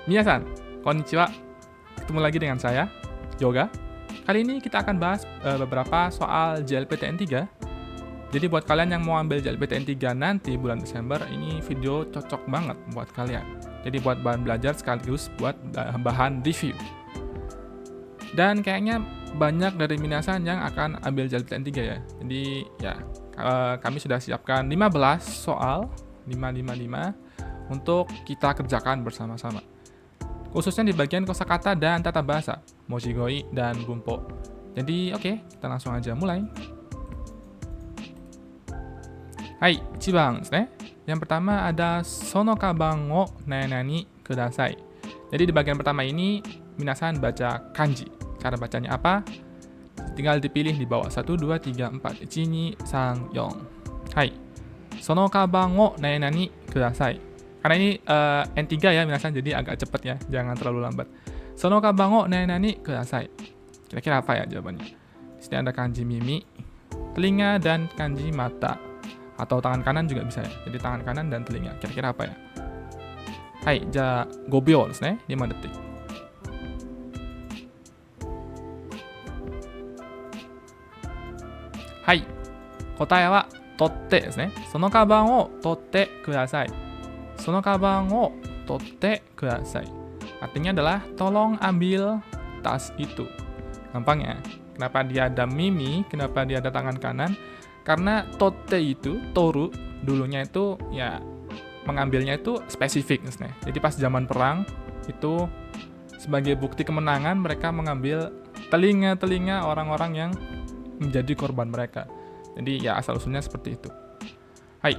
Minasan, konnichiwa. Ketemu lagi dengan saya, Yoga. Kali ini kita akan bahas beberapa soal JLPTN 3. Jadi buat kalian yang mau ambil JLPTN 3 nanti bulan Desember, ini video cocok banget buat kalian. Jadi buat bahan belajar sekaligus buat bahan review. Dan kayaknya banyak dari minasan yang akan ambil JLPTN 3 ya. Jadi ya, kami sudah siapkan 15 soal, 555, untuk kita kerjakan bersama-sama. Khususnya di bagian kosakata dan tata bahasa, mojigoi dan bunpo. Jadi oke, kita langsung aja mulai. Hai, 1番ですね. Yang pertama ada sono kaban o nani kudasai. Jadi di bagian pertama ini minasan baca kanji. Cara bacanya apa? Tinggal dipilih di bawah 1 2 3 4 1 2 3 4. Hai. Sono kaban o nani kudasai. Karena ini N3 ya minasan, jadi agak cepat ya, jangan terlalu lambat. Sono kaban o nani kudasai. Kira-kira apa ya jawabannya? Di sini ada kanji mimi, telinga, dan kanji mata. Atau tangan kanan juga bisa ya. Jadi tangan kanan dan telinga. Kira-kira apa ya? Hai, じゃあ5秒ですね。5 detik. Hai, 答えは取ってですね。そのカバンを取ってください。そのカバンを取ってください. Artinya adalah tolong ambil tas itu. Gampang ya. Kenapa dia ada mimi? Kenapa dia ada tangan kanan? Karena totte itu, toru, dulunya itu ya mengambilnya itu spesifik. Jadi pas zaman perang itu sebagai bukti kemenangan mereka mengambil telinga-telinga orang-orang yang menjadi korban mereka. Jadi ya asal usulnya seperti itu. Hai.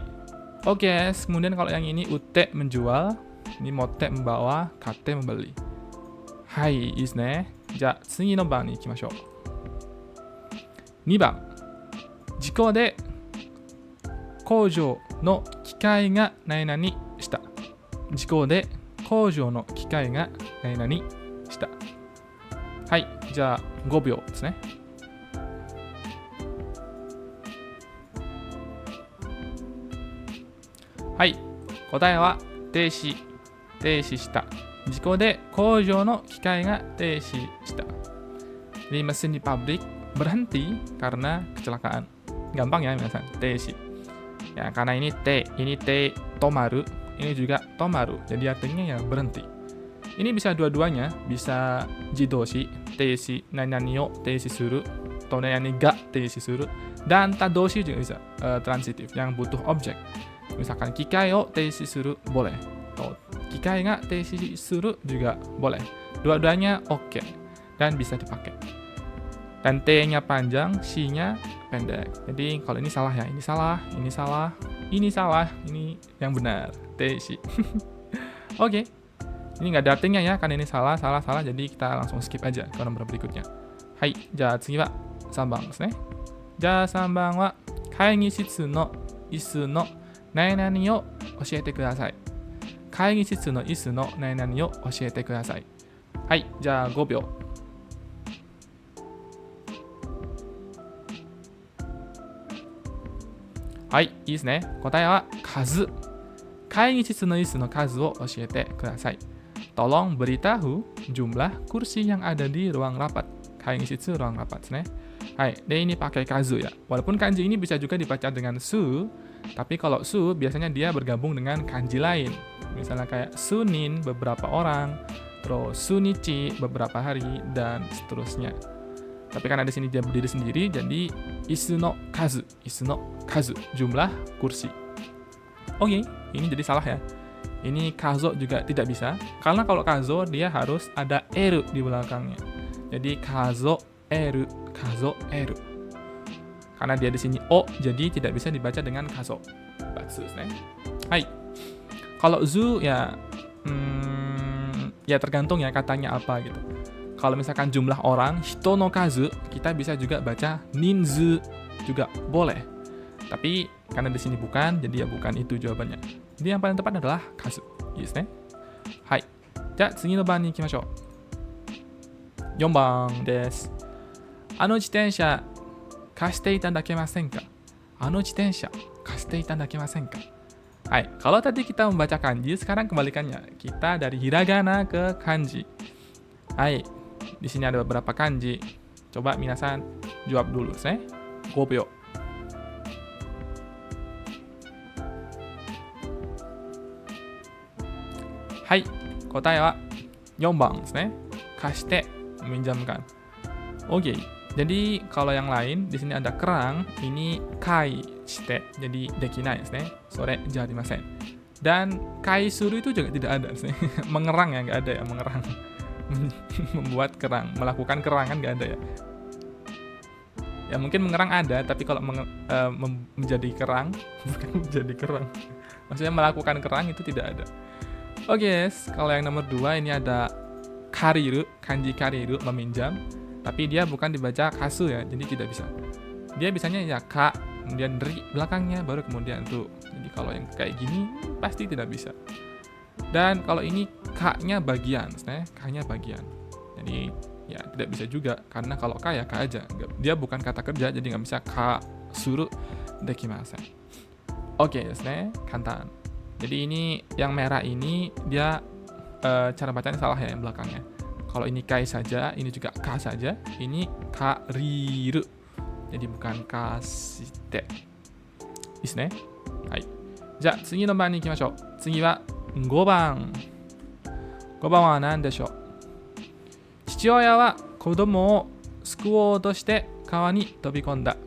Oke, kemudian kalau yang ini ute menjual, ini mote membawa, kate membeli. Hai, desu ne. Ja, tsugi no ban ni ikimashou. 2番. 事故で工場の機械が何々した。事故で工場の機械が何々した。はい、じゃあ5秒ですね。はい、答えは停止した。事故で工場の機械が停止した。Di mesin di pabrik berhenti karena kecelakaan. Gampang ya minasan, teshi. Ya, karena ini te tomaru, ini juga tomaru. Jadi artinya ya berhenti. Ini bisa dua-duanya, bisa jidoshi, teshi, nani o teshi suru, atau nani ga teshi suru, dan tadoshi juga bisa, transitif, yang butuh objek. Misalkan kikai o teshi suru boleh, atau kikai ga teshi suru juga boleh. Dua-duanya oke, dan bisa dipakai. Dan T-nya panjang, C-nya pendek. Jadi kalau ini salah ya, ini salah, ini salah, ini salah, ini yang benar. T-C. Oke. Ini nggak ada artinya ya, karena ini salah. Jadi kita langsung skip aja ke nomor berikutnya. Hai, じゃあ次は3番ですね。じゃあ3番は会議室の椅子の何々を教えてください。会議室の椅子の何々を教えてください。はい、じゃあ5秒。はい、いいですね。答えは数。会議室の椅子の数を教えてください。Tolong beritahu jumlah kursi yang ada di ruang rapat. Kaigishitsu ruang rapat, ne? Hai, dia ini pakai kazu ya. Walaupun kanji ini bisa juga dibaca dengan su, tapi kalau su biasanya dia bergabung dengan kanji lain. Misalnya kayak sunin beberapa orang, terus sunichi beberapa hari, dan seterusnya. Tapi karena di sini dia berdiri sendiri, jadi isu no kazu, jumlah kursi. Oke, ini jadi salah ya. Ini kazo juga tidak bisa, karena kalau kazo dia harus ada eru di belakangnya. Jadi kazo eru. Karena dia di sini o, jadi tidak bisa dibaca dengan kazo. Batsus, ne? Hai. Kalau zu ya, ya tergantung ya katanya apa gitu. Kalau misalkan jumlah orang, hito no kazu, kita bisa juga baca ninzu juga boleh. Tapi karena di sini bukan, jadi ya bukan itu jawabannya. Jadi yang paling tepat adalah kazu. Yes, ne? Hai. Ja, tsugi no ban ni ikimashou. 4番です。あの自転車貸していただけませんか？あの自転車貸していただけませんか？ Hai, kalau tadi kita membaca kanji, sekarang kebalikannya. Kita dari hiragana ke kanji. Hai, di sini ada beberapa kanji. Coba minasan jawab dulu, 5秒. Hai, 答えは4番ですね. Kashite, meminjamkan. Oke, jadi kalau yang lain di sini ada kerang, ini kai shite, jadi dekinai desu ne. Sore jarimasen. Dan kai suru itu juga tidak ada desu ne. Mengerang ya, nggak ada ya, mengerang. Membuat kerang, melakukan kerangan nggak ada ya. Ya mungkin mengerang ada, tapi kalau menjadi kerang, bukan menjadi kerang. Maksudnya melakukan kerang itu tidak ada. Oke, yes. Kalau yang nomor 2 ini ada kariru, kanji kariru, meminjam. Tapi dia bukan dibaca kasu ya, jadi tidak bisa. Dia bisanya ya ka, kemudian ri belakangnya, baru kemudian ru. Jadi kalau yang kayak gini, pasti tidak bisa. Dan kalau ini ka-nya bagian, ka-nya bagian. Jadi ya tidak bisa juga, karena kalau ka ya ka aja. Dia bukan kata kerja, jadi nggak bisa ka suru dekimasen. Oke, kantan. Jadi ini yang merah ini dia cara bacanya salah ya yang belakangnya. Kalau ini kai saja, ini juga ka saja, ini kariru. Jadi bukan kashite. Desu ne. Hai. Ja, tsugi no ban ni ikimashou. Tsugi wa 5番. 5番は何でしょう。父親は子供を救おうとして川に飛び込んだ。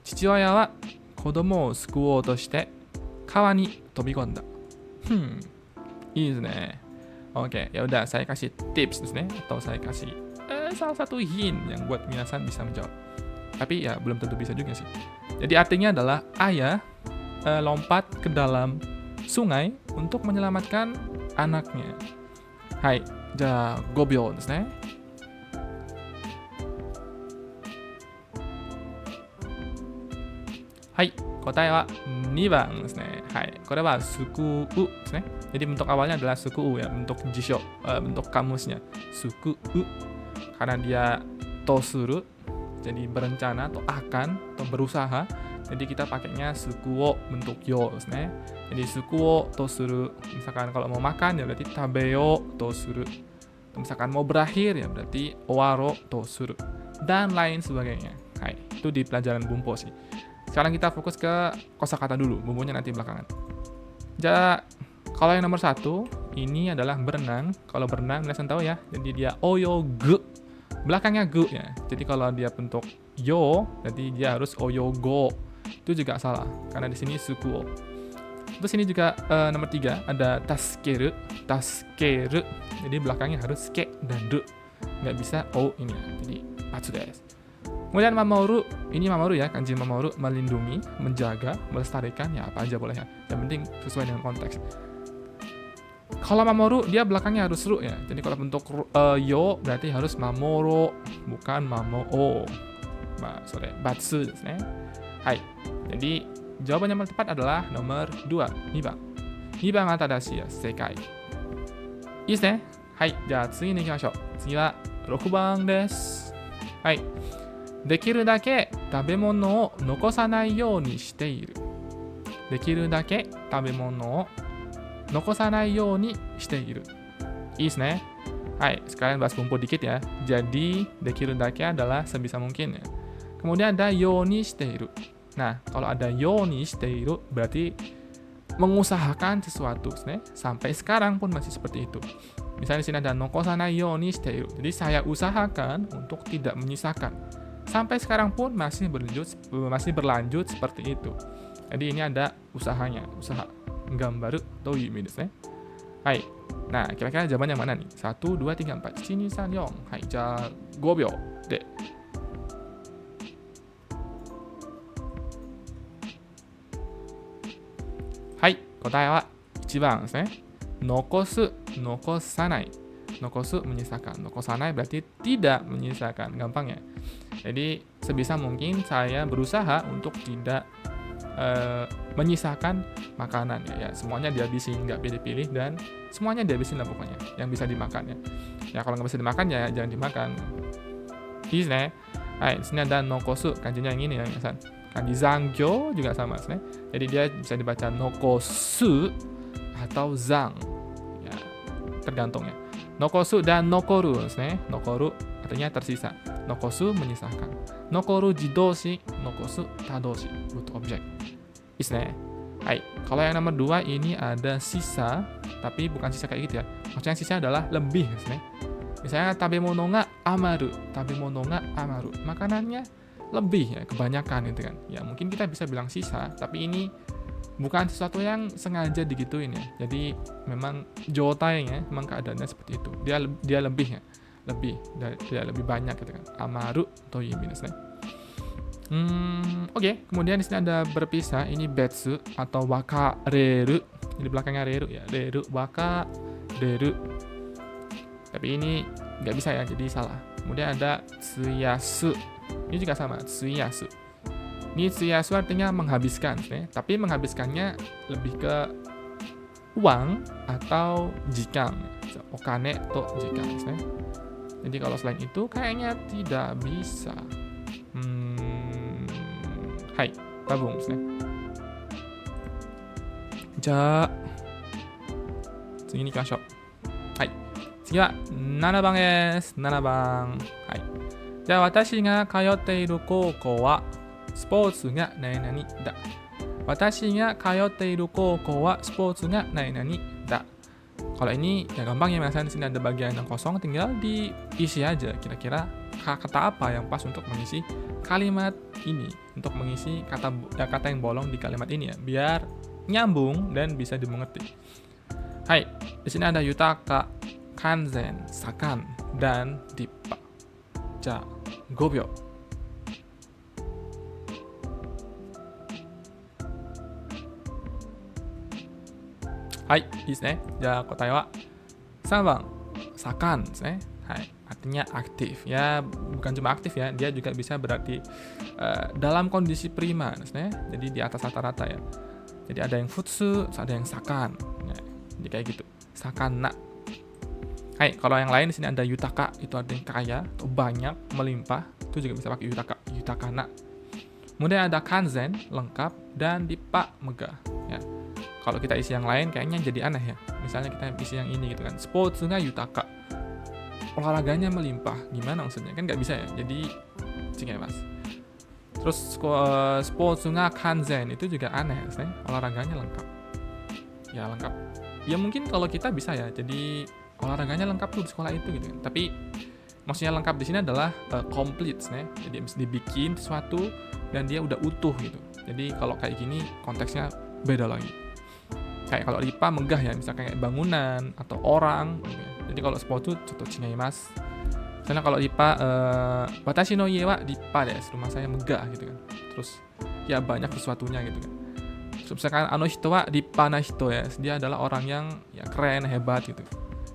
父親は子供を救おうとして川に飛び込んだ。いいですね。Oke, ya udah saya kasih tips nih, atau saya kasih salah satu hint yang buat minasan bisa menjawab. Tapi ya belum tentu bisa juga sih. Jadi artinya adalah ayah lompat ke dalam sungai untuk menyelamatkan anaknya. Hai, ja 5秒ですね。はい、答えは2番ですね。はい、これは救うですね。Jadi bentuk awalnya adalah suku ya, bentuk jisho, bentuk kamusnya suku karena dia tosuru, jadi berencana atau akan atau berusaha. Jadi kita pakainya sukuo bentuk yo, ne. Jadi sukuo tosuru, misalkan kalau mau makan ya berarti tabeyo tosuru. Misalkan mau berakhir ya berarti owaro tosuru dan lain sebagainya. Hai, itu di pelajaran bumpo sih. Sekarang kita fokus ke kosakata dulu, bumbunya nanti belakangan. Kalau yang nomor 1, ini adalah berenang. Kalau berenang, kalian tahu ya. Jadi dia oyogu. Belakangnya gu ya. Jadi kalau dia bentuk yo, berarti dia harus oyogo. Itu juga salah, karena di sini sukuo. Terus ini juga nomor 3, ada taskeru. Taskeru. Jadi belakangnya harus ke dan ru. Nggak bisa o ini ya. Jadi patsu desu. Kemudian mamoru, ini mamoru ya, kanji mamoru, melindungi, menjaga, melestarikan, ya apa aja boleh ya. Yang penting sesuai dengan konteks. Kalau mamoru, dia belakangnya harus ru ya. Jadi kalau bentuk yo, berarti harus mamoro, bukan mamo-o. Batsu desu ne. Hai. Jadi jawaban yang tepat adalah nomor 2, 2番. 2番が正しいや、正解。いいですね。はい。じゃあ次に行きましょう。次は6番です。はい。できるだけ食べ物を残さないようにしている。できるだけ食べ物を残さないようにしている。いいですね。Hai, sekarang bahas bumbu dikit ya. Jadi, dekiru dake adalah sebisa mungkin ya. Kemudian ada yoni shiteiru. Nah, kalau ada yoni shiteiru berarti mengusahakan sesuatu, sampai sekarang pun masih seperti itu. Misalnya di sini ada nokosanai yoni shiteiru. Jadi saya usahakan untuk tidak menyisakan. Sampai sekarang pun masih berlanjut seperti itu. Jadi ini ada usahanya, usaha. Gambaru to yumi desu ne. Hai. Nah, kira-kira jawaban yang mana nih? 1 2 3 4 1 2 3 4. Hai, ja 5秒で。はい、答えは1番ですね。残す、残さない。Nokosu menyisakan, nokosanai berarti tidak menyisakan, gampang ya. Jadi sebisa mungkin saya berusaha untuk tidak menyisakan makanan ya. Semuanya dihabisin, nggak pilih-pilih dan semuanya dihabisin lah pokoknya yang bisa dimakan ya. Ya kalau nggak bisa dimakan ya jangan dimakan. Ini nih, sini ada nokosu, kanjinya yang ini ya, Kanji zangyo juga sama desu ne. Jadi dia bisa dibaca nokosu atau zang. Ya, tergantung ya. Nokosu dan nokoru desu ne. Nokoru artinya tersisa. Nokosu menyisakan. Nokoru jidoshi, nokosu tadoshi, butuh objek. Desu ne. Hai, kalau yang nomor 2 ini ada sisa, tapi bukan sisa kayak gitu ya. Maksudnya sisa adalah lebih, desu ne. Misalnya tabemono ga amaru, makanannya lebih ya, kebanyakan gitu kan. Ya mungkin kita bisa bilang sisa, tapi ini bukan sesuatu yang sengaja digituin ya. Jadi memang jotainya, memang keadaannya seperti itu. Dia lebih ya, dia lebih banyak gitu kan. Amaru to yimi desu ne. Oke. Kemudian di sini ada berpisah. Ini betsu atau wakareru. Di belakangnya reru ya. Reru, wakareru. Tapi ini nggak bisa ya, jadi salah. Kemudian ada tsuyasu. Ini juga sama, tsuyasu. Ini tsuyasu artinya menghabiskan, tapi menghabiskannya lebih ke uang atau jikang. Okane to jikang. Jadi kalau selain itu kayaknya tidak bisa. Hai, tabung. Ja, 次に行きましょう。はい。次は7番です。7番。はい。じゃあ私が通っている高校はスポーツが何々だ。私が通っている高校はスポーツが何々だ。Kalau ini ya gampang ya, misalnya di sini ada bagian yang kosong, tinggal diisi aja kira-kira kata apa yang pas untuk mengisi kalimat ini, untuk mengisi kata yang bolong di kalimat ini ya, biar nyambung dan bisa dimengerti. Hai, di sini ada yutaka, kanzen, sakan, dan dippa. Ja, 5 秒. Hai, いいですね。じゃあ答えは3番、sakan ですね。はい、artinya aktif. Ya, bukan cuma aktif ya, dia juga bisa berarti dalam kondisi prima ですね。Jadi di atas rata-rata ya. Jadi ada yang futsu, ada yang sakan. Ya, jadi kayak gitu. Sakana. Hai, kalau yang lain di sini ada yutaka, itu artinya kaya atau banyak, melimpah. Itu juga bisa pakai yutaka, yutakana. Kemudian ada kanzen, lengkap, dan dippa, megah. Ya. Kalau kita isi yang lain kayaknya jadi aneh ya. Misalnya kita isi yang ini gitu kan. Sports ga yutaka. Olahraganya melimpah. Gimana maksudnya? Kan nggak bisa ya. Jadi cingnya mas. Terus sports ga kanzen itu juga aneh ya. Olahraganya lengkap. Ya lengkap. Ya mungkin kalau kita bisa ya. Jadi olahraganya lengkap tuh di sekolah itu gitu kan. Tapi maksudnya lengkap di sini adalah complete ya. Jadi mesti dibikin sesuatu dan dia udah utuh gitu. Jadi kalau kayak gini konteksnya beda lagi. Kayak kalau dippa megah ya, misalnya kayak bangunan atau orang gitu ya. Jadi kalau sport itu contoh cingaimasu. Misalnya kalau dippa watashi no ie wa dippa desu, rumah saya megah gitu kan. Terus ya banyak sesuatunya gitu kan. Terus misalkan ano hito wa dippa na hito ya, dia adalah orang yang ya keren, hebat gitu.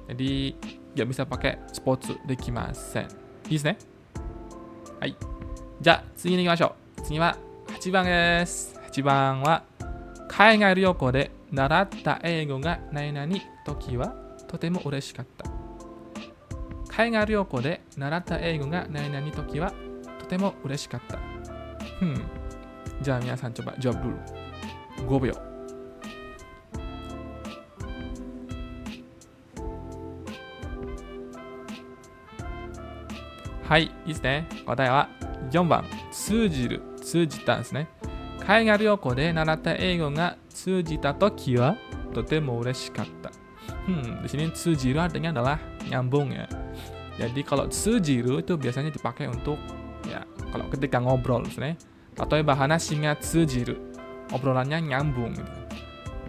Jadi nggak bisa pakai spotsu dekimasen. Ii desu ne? Hai. Ja, tsugi ni ikimashou. Tsugi wa 8番です。8番は海外旅行で習った英語が何々時はとても嬉しかった。海外旅行で習った英語が何々時はとても嬉しかった。じゃあ皆さんcoba jawab dulu. 5秒. Hai, いいですね。答えは4番、通じたですね。海外旅行で習った英語が通じたときはとても嬉しかった. Di sini tsujiru artinya adalah nyambung ya. Jadi kalau tsujiru itu biasanya dipakai untuk ya kalau ketika ngobrol sebenarnya. Atau bahanashi ga tsujiru, obrolannya nyambung gitu.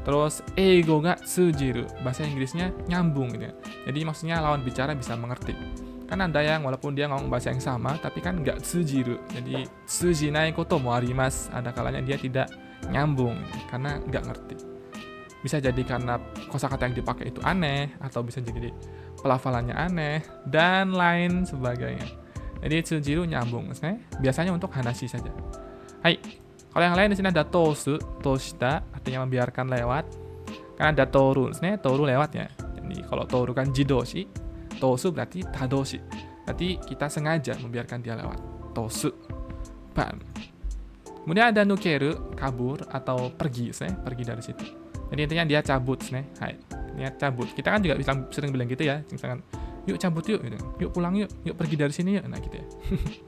Terus eigo ga tsujiru, bahasa Inggrisnya nyambung gitu ya. Jadi maksudnya lawan bicara bisa mengerti. Kan ada yang walaupun dia ngomong bahasa yang sama tapi kan nggak tsujiru, jadi tsujinai koto mo arimasu, ada kalanya dia tidak nyambung karena nggak ngerti. Bisa jadi karena kosakata yang dipakai itu aneh, atau bisa jadi pelafalannya aneh dan lain sebagainya. Jadi tsujiru nyambung, biasanya untuk hanashi saja. Hai, kalau yang lain di sini ada tosu, toshita artinya membiarkan lewat. Kan ada toru, toru lewat ya. Jadi kalau toru kan jidoshi, tosu berarti tadoshi. Berarti kita sengaja membiarkan dia lewat. Tosu. Bam. Kemudian ada nukeru, kabur atau pergi, pergi dari situ. Jadi intinya dia cabut, hai. Dia cabut. Kita kan juga sering bilang gitu ya, misalkan, yuk cabut yuk, gitu. Yuk pulang yuk, yuk pergi dari sini yuk, nah gitu ya.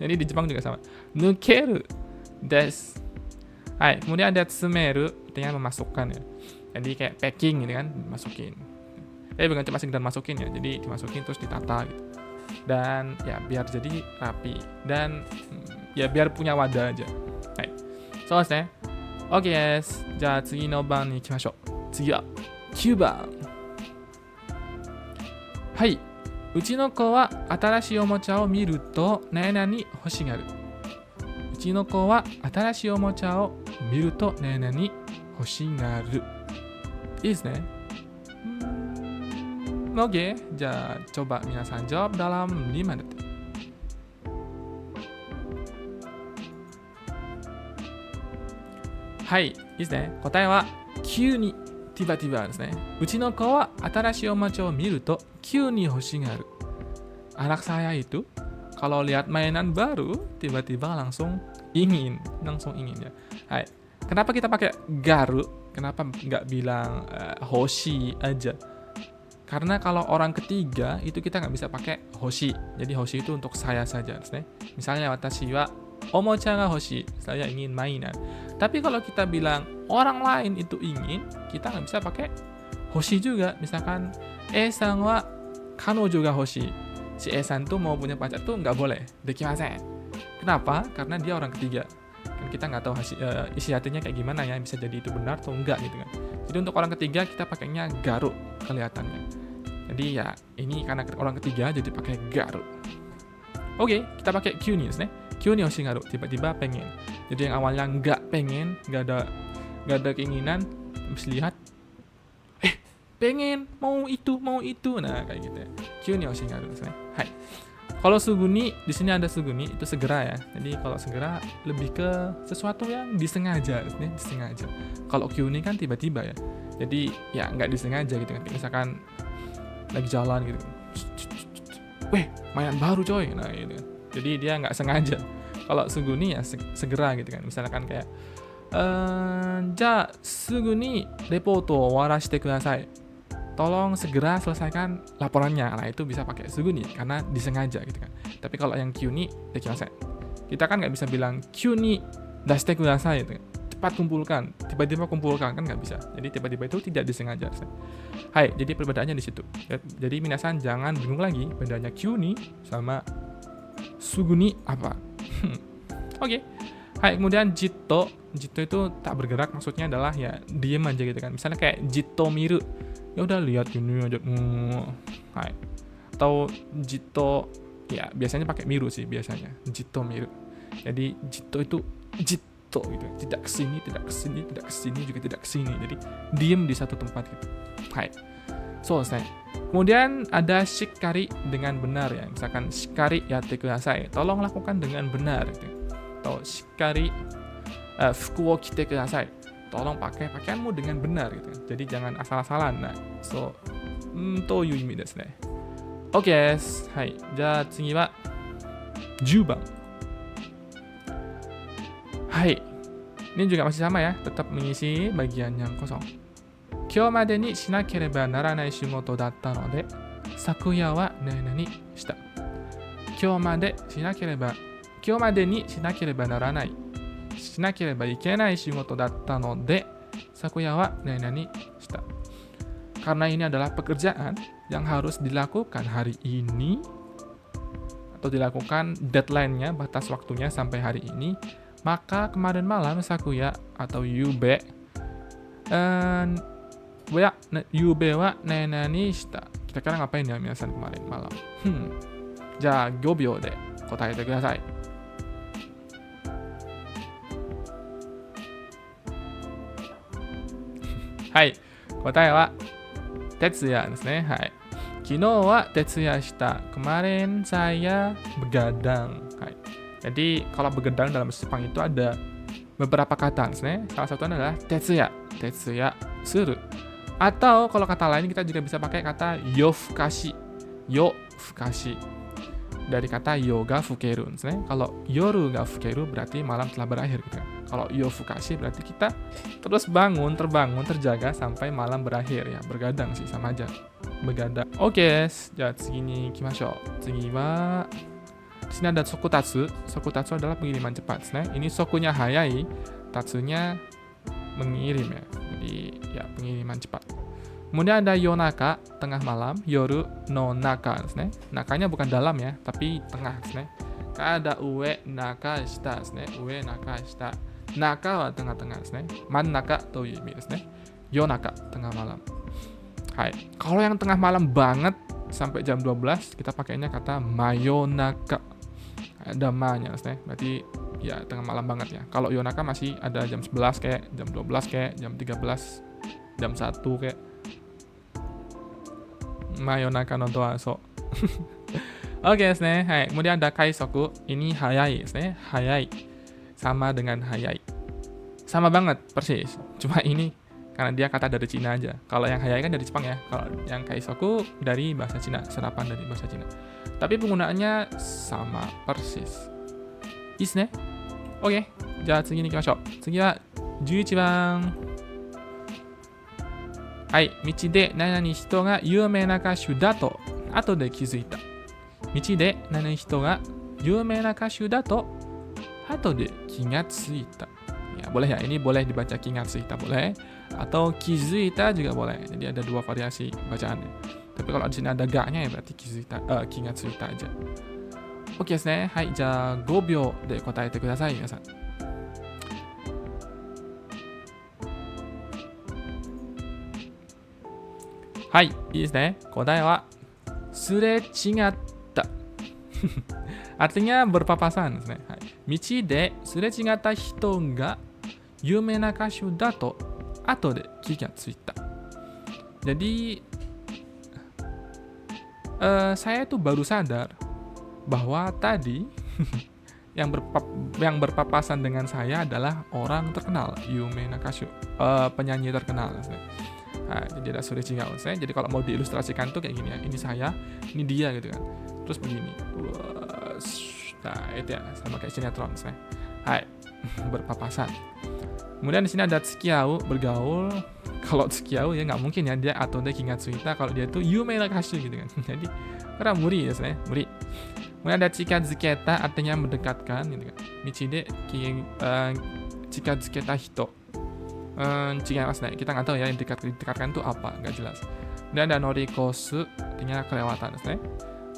Jadi di Jepang juga sama. Nukeru desu. Hai, kemudian ada tsumeru, artinya memasukkan ya. Jadi kayak packing gitu kan, masukin. Bukan cuma sekedar masukin ya, jadi dimasukin terus ditata gitu. Dan ya biar jadi rapi dan ya biar punya wadah aja. Hai. So, OK です。じゃあ次の番に行きましょう。次は9番。はい。うちの子は新しいおもちゃを見ると何々欲しがる。うちの子は新しいおもちゃを見ると何々欲しがる。いいですね。Oke, coba minasan jawab dalam 5 detik. Hai, いいですね。答えは急に tiba-tiba ですね。うちの子は新しいおもちゃを見ると急に欲しがる。Anak saya itu kalau lihat mainan baru tiba-tiba langsung ingin ya. Hai. Kenapa kita pakai garu? Kenapa nggak bilang hoshi aja? Karena kalau orang ketiga itu kita nggak bisa pakai hoshi. Jadi hoshi itu untuk saya saja. Misalnya watashi wa omocha ga hoshi, saya ingin mainan. Tapi kalau kita bilang orang lain itu ingin, kita nggak bisa pakai hoshi juga. Misalkan E-san wa kanojo ga hoshi. Si E-san tuh mau punya pacar tuh nggak boleh. Dekimasen. Kenapa? Karena dia orang ketiga. Kan kita nggak tahu isi hatinya kayak gimana ya, bisa jadi itu benar atau enggak gitu kan. Jadi untuk orang ketiga kita pakainya garu kelihatannya. Jadi ya ini karena orang ketiga jadi pakai garu. Oke, kita pakai Q nih, Q nih hoshigaru, tiba-tiba pengen. Jadi yang awalnya nggak pengen, nggak ada keinginan, habis lihat, pengen, mau itu. Nah kayak gitu ya. Q nih hoshigaru, Hai. Kalau suguni, di sini ada suguni, itu segera ya. Jadi kalau segera lebih ke sesuatu yang disengaja, disengaja. Kalau Q ini kan tiba-tiba ya. Jadi ya nggak disengaja gitu kan. Misalkan lagi jalan gitu. Weh, mainan baru coy. Nah gitu kan. Jadi dia nggak sengaja. Kalau suguni ya segera gitu kan. Misalkan kayak, ja suguni reporto warashite kudasai. Tolong segera selesaikan laporannya. Nah itu bisa pakai suguni karena disengaja gitu kan. Tapi kalau yang Q ni dekimasen. Kita kan nggak bisa bilang Q ni dashite kudasai gitu kan. Cepat kumpulkan, tiba-tiba kumpulkan kan nggak bisa. Jadi tiba-tiba itu tidak disengaja. Hai, jadi perbedaannya di situ. Jadi minasan jangan bingung lagi bedanya Q ni sama suguni apa. Oke. Hai, kemudian jitto itu tak bergerak, maksudnya adalah ya diem aja gitu kan. Misalnya kayak jitto miru, ya udah lihat ini aja. Hai. Atau jitto ya biasanya pakai miru sih biasanya. Jitto miru. Jadi jitto itu jitto gitu. Tidak kesini, juga tidak kesini. Jadi diem di satu tempat gitu. Hai. Selesai. Kemudian ada shikari dengan benar ya. Misalkan shikari yatte kudasai. Tolong lakukan dengan benar gitu. Atau shikari fuku wo kite kudasai. Tolong pakai pakaianmu dengan benar gitu. Jadi jangan asal-asalan. Nah, toいう意味ですね。OK です。はい。じゃあ次は10番。はい。Ini juga masih sama ya, tetap mengisi bagian yang kosong. 今日までにしなければならない仕事だったので、昨夜は何々した。今日までにしなければならない。しなければいけない仕事だったので、昨夜は何々した。Karena ini adalah pekerjaan yang harus dilakukan hari ini, atau dilakukan deadline-nya, batas waktunya sampai hari ini, maka kemarin malam sakuya atau yube, yube wa nenani shita. Kira-kira ngapain ya minasan kemarin malam? Ja 5秒で答えてください。はい、答えは徹夜ですね。はい。昨日は徹夜した。Kemarin saya begadang. Hai. Jadi kalau begadang dalam bahasa Jepang itu ada beberapa kata, salah satunya adalah tetsuya suru. Atau kalau kata lain kita juga bisa pakai kata yofukashi. Dari kata yo ga fukeru. Kalau yoru ga fukeru berarti malam telah berakhir gitu kan. Kalau yofukashi berarti kita terus bangun, terjaga sampai malam berakhir ya. Bergadang sih, sama aja. Begadang. Oke, ya, segini kimashou. Tsugi wa di sini ada sokutatsu. Sokutatsu adalah pengiriman cepat. Nah, ini sokunya hayai, tatsunya mengirim ya. Jadi ya pengiriman cepat. Kemudian ada yonaka, tengah malam, yoru no naka. Nah, nakanya bukan dalam ya, tapi tengah. Nah, ada ue naka shita. Nah, ue naka shita. Naka wa tengah-tengah. Nah, mannaka toいう意味ですね. Yonaka, tengah malam. Hai. Kalau yang tengah malam banget sampai jam 12 kita pakainya kata mayonaka. Ada ma-nya, berarti ya tengah malam banget ya. Kalau yonaka masih ada jam 11 kayak, jam 12 kayak, jam 13, jam 1 kayak. Mayonaka no doaso. Oke, hai. Kemudian ada kaisoku, ini hayai, hayai. Sama dengan hayai. Sama banget, persis. Cuma ini karena dia kata dari Cina aja. Kalau yang hayai kan dari Jepang ya. Kalau yang kaisoku dari bahasa Cina, serapan dari bahasa Cina. Tapi penggunaannya sama persis. Desu ne? Oke, ja tsugi ni ikimashou. Tsugi wa 11番。はい、道で何々人が有名な歌手だと後で気づいた。道で何々人が有名な歌手だと後で気がついた。Ya, boleh ya, ini boleh dibaca kingatsuita boleh, atau kizuita juga boleh. Jadi ada dua variasi bacaannya. Tapi kalau di sini ada ga-nya ya berarti kingatsuita aja. Oke, desu ne. Hai, ja 5秒で答えてください、皆さん。はい、いいですね。答えはすれ違った。Artinya berpapasan. Hai. 道ですれ違った人が有名な歌手だと後で気がついた。Jadi saya itu baru sadar bahwa tadi yang berpapasan dengan saya adalah orang terkenal, yumena kashu, penyanyi terkenal. Nah, jadi ada suri cingau. Jadi kalau mau diilustrasikan tuh kayak gini ya. Ini saya, ini dia gitu kan. Terus begini. Nah, itu ya sama kayak sinetron. Hai, berpapasan. Kemudian di sini ada tsukiau, bergaul. Kalau tsukiau ya nggak mungkin ya dia atau dia kingatsuita kalau dia tuh yumena kashu gitu kan. Jadi karena muri ya, muri. Kemudian ada chikazuketa, artinya mendekatkan gitu kan. Michide chikazuketa hito. Kita nggak tahu ya yang didekatkan itu apa, nggak jelas. Dan ada norikosu, artinya kelewatan.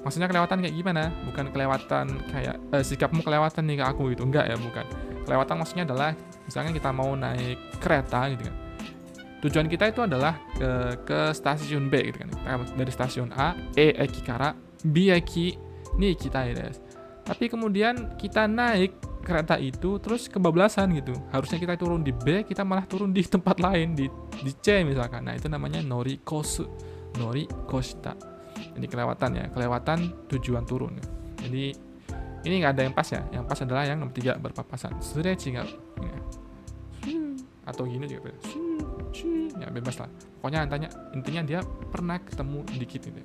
Maksudnya kelewatan kayak gimana? Bukan kelewatan kayak sikapmu kelewatan nih ke aku gitu, enggak ya, bukan. Kelewatan maksudnya adalah misalnya kita mau naik kereta gitu kan. Tujuan kita itu adalah ke stasiun B gitu kan. Dari stasiun A, eki kara, B eki ni kitai desu. Tapi kemudian kita naik kereta itu terus kebablasan gitu. Harusnya kita turun di B, kita malah turun di tempat lain, di C misalkan. Nah, itu namanya norikosu, norikoshita. Jadi kelewatan ya, kelewatan tujuan turun. Jadi ini nggak ada yang pas ya. Yang pas adalah yang nomor 3, berpapasan. Surechigau. Ya. Atau gini juga bebas. Ya bebas lah. Pokoknya intinya dia pernah ketemu dikit gitu.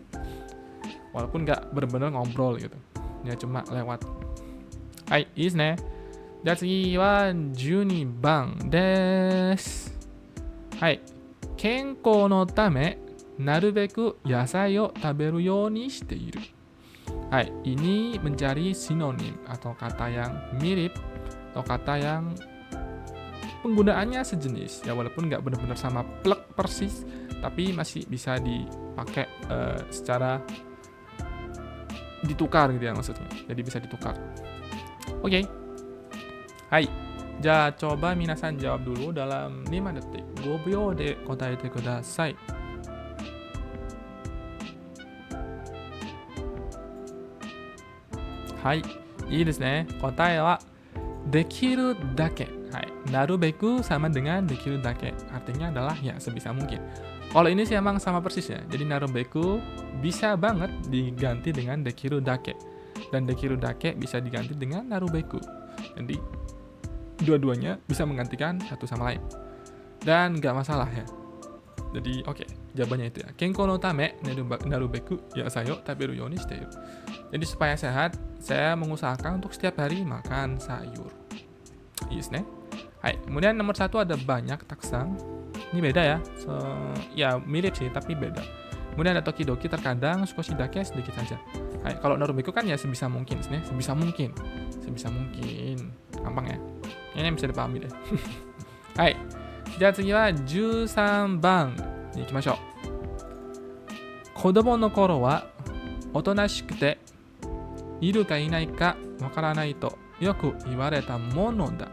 Walaupun nggak benar-benar ngobrol gitu. Dia cuma lewat. Hai, is ne. じゃあ次は12番です。はい。健康のためなるべく野菜を食べるようにしている。はい。Ini mencari sinonim atau kata yang mirip atau kata yang penggunaannya sejenis. Ya walaupun nggak benar-benar sama plek persis, tapi masih bisa dipakai secara ditukar gitu ya maksudnya. Jadi bisa ditukar. Oke. Hai. じゃあ coba minasan jawab dulu dalam 5 detik. 5秒で答えてください。はい。いいですね。答えはできるだけ。はい。なるべくsama dengan できるだけ. Artinya adalah ya sebisa mungkin. Kalau ini sih emang sama persis ya. Jadi narubeku bisa banget diganti dengan dekiru dake. Dan dekiru dake bisa diganti dengan narubeku. Jadi dua-duanya bisa menggantikan satu sama lain. Dan nggak masalah ya. Jadi oke, jawabannya itu ya. Kenko no tame narubeku yasayo taberu yo ni shiteiru. Jadi supaya sehat, saya mengusahakan untuk setiap hari makan sayur. Yes ne? Hai, kemudian nomor 1 ada banyak taksang. Ini beda ya. Ya mirip sih tapi beda. Kemudian ada tokidoki terkadang, sukoshidake sedikit saja. Hai, kalau narumiku kan ya sebisa mungkin, sebisa mungkin. Gampang ya. Ini bisa dipahami deh. Hai. じゃあ次は13番に行きましょう。子供の頃はおとなしくているかいないかわからないとよく言われたものだ。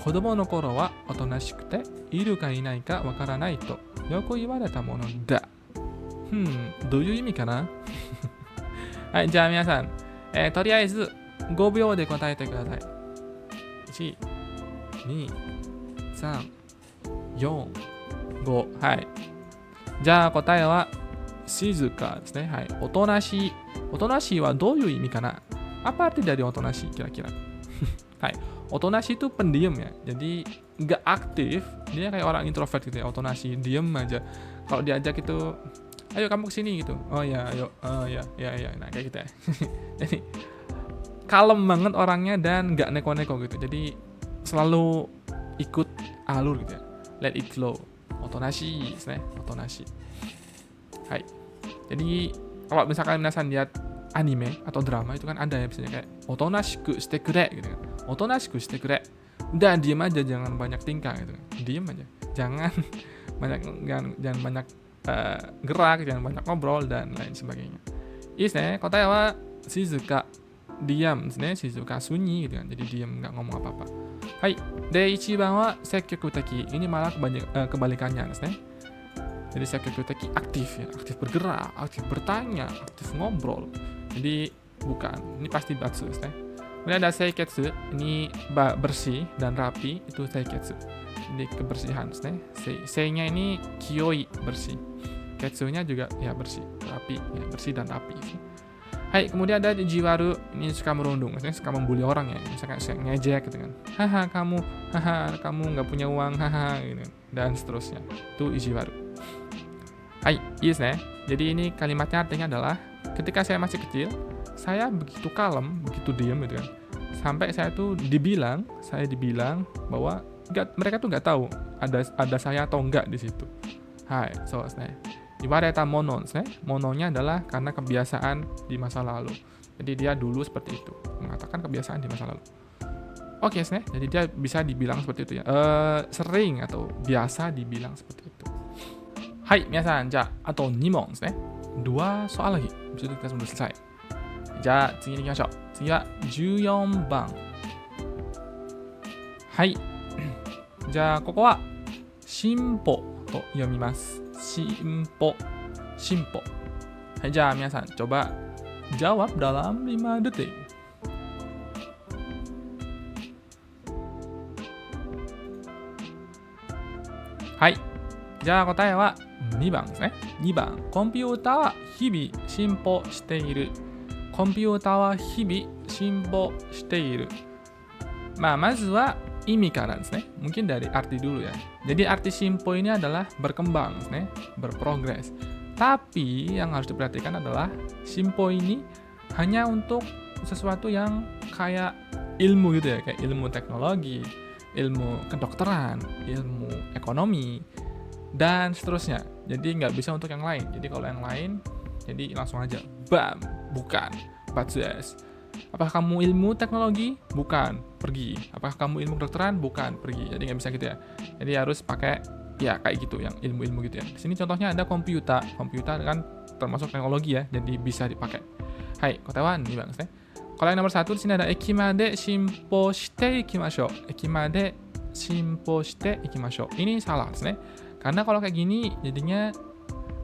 子供の頃はおとなしくているかいないかわからないとよく言われたものだ。どういう意味かな？はい、じゃあ皆さん、とりあえず5秒で答えてください。1、2、3、4、5。はい。じゃあ答えは静かですね。はい。おとなしい。おとなしいはどういう意味かな? Apa arti dari otonashi kira-kira? Hai. Otonashi itu pendiam ya. Jadi nggak aktif. Dia kayak orang introvert gitu ya. Otonashi, diem aja. Kalau diajak itu, ayo kamu kesini gitu. Oh ya, ayo. Oh ya. Nah kayak gitu ya. Jadi kalem banget orangnya dan nggak neko-neko gitu. Jadi selalu ikut alur gitu ya. Let it flow. Otonashiですね. Otonashi. Hai. Jadi kalau misalkan minasan lihat anime atau drama itu kan ada ya biasanya kayak otonashiku shite kure gitu kan. Otonashiku shite kure. Udah diem aja, jangan banyak tingkah gitu kan. Diem aja. Jangan banyak gerak, jangan banyak ngobrol dan lain sebagainya. Is ne, kotanya wa shizuka. Diamですね. Shizuka sunyi gitu kan. Jadi diam, enggak ngomong apa-apa. Hai. De ichiban wa sekkyoku teki. Ini malah kebalikannyaですね. Jadi sekkyoku teki aktif ya, aktif bergerak, aktif bertanya, aktif ngobrol. Jadi bukan, ini pasti batsu ya. Kemudian ada seiketsu, ini bersih dan rapi, itu seiketsu. Jadi kebersihan ya. Sei-nya ini kiyoi, bersih. Ketsu-nya juga ya bersih, rapi, ya, bersih dan rapi. Hai, kemudian ada jiwaru, ini suka merundung, suka membuli orang ya, misalkan ngejek gitu kan. Haha, kamu nggak punya uang, haha gitu. Dan seterusnya. Itu jiwaru. Hai, yes nih. Jadi ini kalimatnya artinya adalah ketika saya masih kecil, saya begitu kalem, begitu diam gitu kan. Sampai saya dibilang bahwa mereka tuh nggak tahu ada saya atau enggak di situ. Hai, so nih. Ibareta mono nih. Mononya adalah karena kebiasaan di masa lalu. Jadi dia dulu seperti itu, mengatakan kebiasaan di masa lalu. Oke, nih. Jadi dia bisa dibilang seperti itu ya. Sering atau biasa dibilang seperti itu. Hai, minasan, ja, atau 2問ですね。2 soal lagi. Bisa kita sudah selesai. Ja, 次に行きましょう。次は14番。はい。じゃあ、ここは進歩と読みます。進歩。はい、じゃあ皆さん、coba jawab dalam 5 detik. Hai. じゃあ答えは2番ですね。2番。コンピューターは日々進歩している。コンピューターは日々進歩している。まずは意味からですね. Mungkin dari arti dulu ya. Jadi arti simpo ini adalah berkembang, berprogres. Tapi yang harus diperhatikan adalah simpo ini hanya untuk sesuatu yang kayak ilmu gitu ya, kayak ilmu teknologi, ilmu kedokteran, ilmu ekonomi, dan seterusnya. Jadi nggak bisa untuk yang lain. Jadi kalau yang lain, jadi langsung aja, bam, bukan, batsues. Apakah kamu ilmu teknologi? Bukan, pergi. Apakah kamu ilmu kedokteran? Bukan, pergi. Jadi nggak bisa gitu ya. Jadi harus pakai ya kayak gitu, yang ilmu-ilmu gitu ya. Di sini contohnya ada komputer. Komputer kan termasuk teknologi ya, jadi bisa dipakai. Hai, kotawan nih bang. Kalau yang nomor 1 di sini ada ekimade shimpo shite ikimashou. Ekimade shimpo shite ikimashou. Ini salah, karena kalau kayak gini jadinya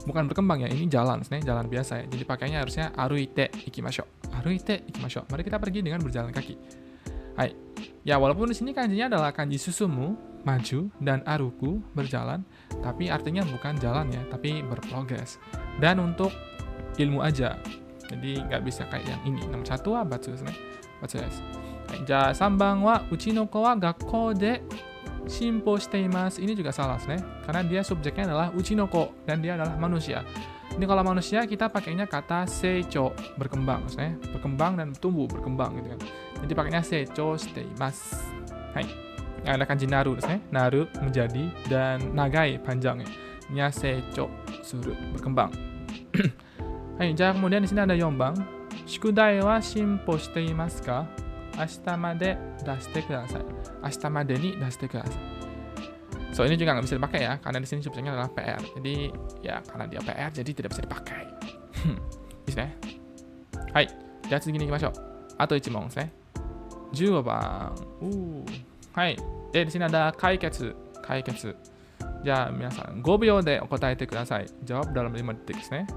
bukan berkembang ya, ini jalan, jalan biasa ya. Jadi pakainya harusnya aruite ikimashou. Aruite ikimashou. Mari kita pergi dengan berjalan kaki. Hai. Ya, walaupun di sini kanjinya adalah kanji susumu, maju, dan aruku, berjalan, tapi artinya bukan jalan ya, tapi berprogres. Dan untuk ilmu aja. Jadi nggak bisa kayak yang ini. Nomor 1 wa batsu desu ne. Batsu desu. Hai, ja 3番はうちの子は学校で進歩しています. Ini juga salah, karena dia subjeknya adalah uchinoko dan dia adalah manusia. Ini kalau manusia kita pakainya kata seicho, berkembang, berkembang dan tumbuh, berkembang gitu kan. Jadi pakainya seicho shite imasu. Hai. ada kanji naru desu ne. Naru menjadi dan nagai panjang ya. Nya seicho suru berkembang. Hai, jadi kemudian di sini ada yombang. Shikudai wa shinpo shite imasu ka? Ashita made dashite kudasai. Ashita made ni dashite kudasai. So ini juga nggak bisa dipakai ya, karena di sini subjeknya adalah PR. Jadi ya karena dia PR jadi tidak bisa dipakai. Bisa ya? Hai, jadi segini ikimashou. Ato 1問ですね。15番。はい。で、di sini ada 解決。解決。じゃあ皆さん5秒でお答えてください。Jawab dalam 5 detik ですね。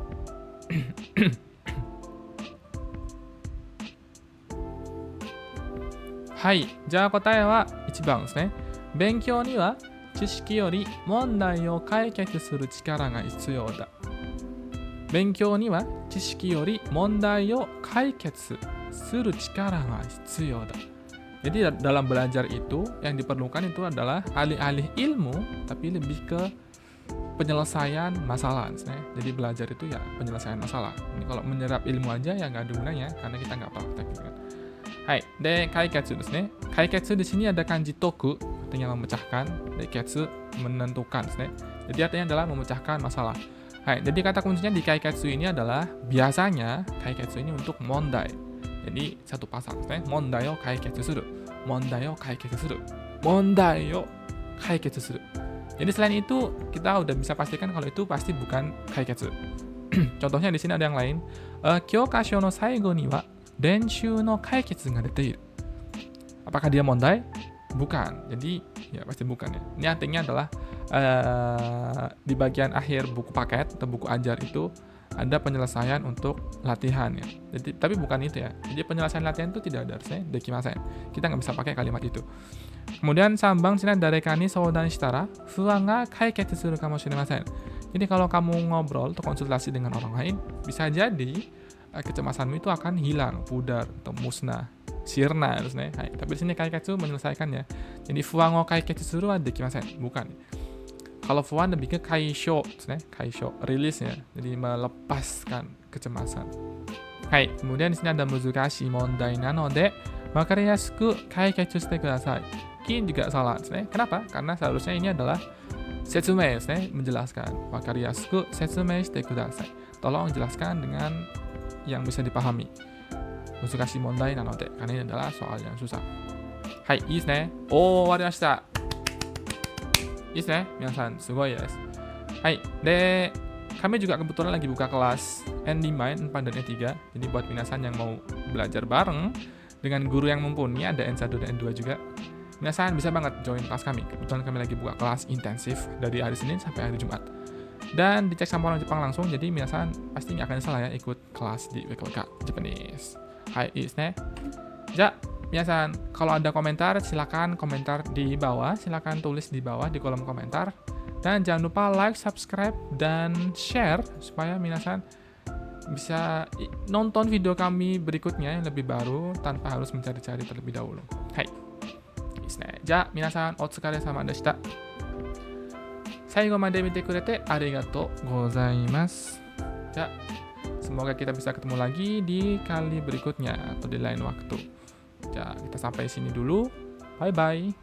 はい。じゃあ答えは1番ですね。勉強には知識より問題を解決する力が必要だ。勉強には知識より問題を解決する力が必要だ。Jadi dalam belajar itu yang diperlukan itu adalah alih-alih ilmu tapi lebih ke penyelesaian masalah. Jadi belajar itu ya penyelesaian masalah. Ini kalau menyerap ilmu aja ya nggak ada gunanya karena kita nggak praktek gitu kan. Hai, de kaiketsu desu ne. Kaiketsu di sini ada kanji toku, artinya memecahkan, de ketsu menentukan desu ne. Jadi artinya adalah memecahkan masalah. Hai, jadi kata kuncinya di kaiketsu ini adalah biasanya kaiketsu ini untuk mondai. Jadi satu pasal, mondai o kaiketsu suru. Mondai o kaiketsu suru. Mondai o kaiketsu suru. Jadi selain itu kita udah bisa pastikan kalau itu pasti bukan kaiketsu. Contohnya di sini ada yang lain. Kyokasho no saigo ni wa denshu no kaiketsu ga deteiru. Apakah dia mondai? Bukan. Jadi ya pasti bukan ya. Ini artinya adalah di bagian akhir buku paket atau buku ajar itu ada penyelesaian untuk latihan ya. Jadi tapi bukan itu ya. Jadi penyelesaian latihan itu tidak ada harusnya dekimasen. Kita nggak bisa pakai kalimat itu. Kemudian sambang sini dareka ni soudan shitara fuan ga kaiketsu suru kamoshimasen. Jadi kalau kamu ngobrol atau konsultasi dengan orang lain, bisa jadi kecemasanmu itu akan hilang, pudar atau musnah, sirna harusnya. Tapi di sini kaiketsu menyelesaikannya. Jadi fuan o kaiketsu suru wa dekimasen. Bukan. Kalau fuan lebih ke kaisho, kaisho, rilis ya. Jadi melepaskan kecemasan. Hai, kemudian di sini ada muzukashi mondai nanode wakariyasuku kaiketsu shite kudasai. Ini juga salah, kenapa? Karena seharusnya ini adalah setsumei, menjelaskan. Wakariyasuku setsumei shite kudasai. Tolong jelaskan dengan yang bisa dipahami. Muzukashi mondai nanode, karena ini adalah soal yang susah. Hai, ii desu ne. Oh, warimashita. いいですね。皆さん、すごいです。はい。で、kami juga kebetulan lagi buka kelas N5, N4, dan N3. Jadi buat minasan yang mau belajar bareng dengan guru yang mumpuni, ada N1 dan N2 juga. Minasan bisa banget join kelas kami. Kebetulan kami lagi buka kelas intensif dari hari Senin sampai hari Jumat. Dan dicek sama orang Jepang langsung, jadi minasan pasti nggak akan salah ya ikut kelas di WKWK Japanese. Hai, ii desu ne. Ja, biasa, kalau ada komentar, silakan komentar di bawah, silakan tulis di bawah di kolom komentar. Dan jangan lupa like, subscribe, dan share supaya minasan bisa nonton video kami berikutnya yang lebih baru tanpa harus mencari-cari terlebih dahulu. Hai. Ja, minasan, otsukaresama deshita. Saigo made mite kurete arigatou gozaimasu. Ja, semoga kita bisa ketemu lagi di kali berikutnya atau di lain waktu. Ya, kita sampai sini dulu. Bye-bye.